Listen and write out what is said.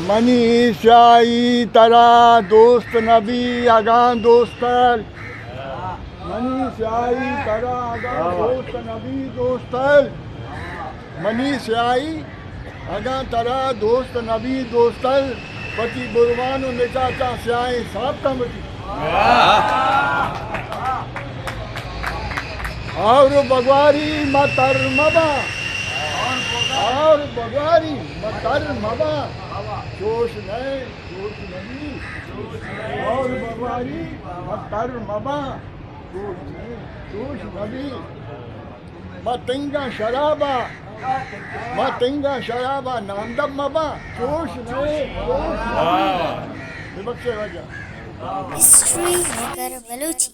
मनीषाई तरा दोस्त नबी अगां दोस्तल मनीषाई तरा अगां दोस्त नबी दोस्तल मनीषाई अगां तरा दोस्त नबी दोस्तल पति बुरवान निका चा स्याए साहब कमटी और बगवारी मतर मबा और बगवारी मतर मबा जोश नए जोश नबी और बगवारी मतर मबा जोश नए जोश नबी मतिंगा शराबा नांदम मबा जोश नए जोश नबी विपक्ष वजह हिस्ट्री नगर बलूची।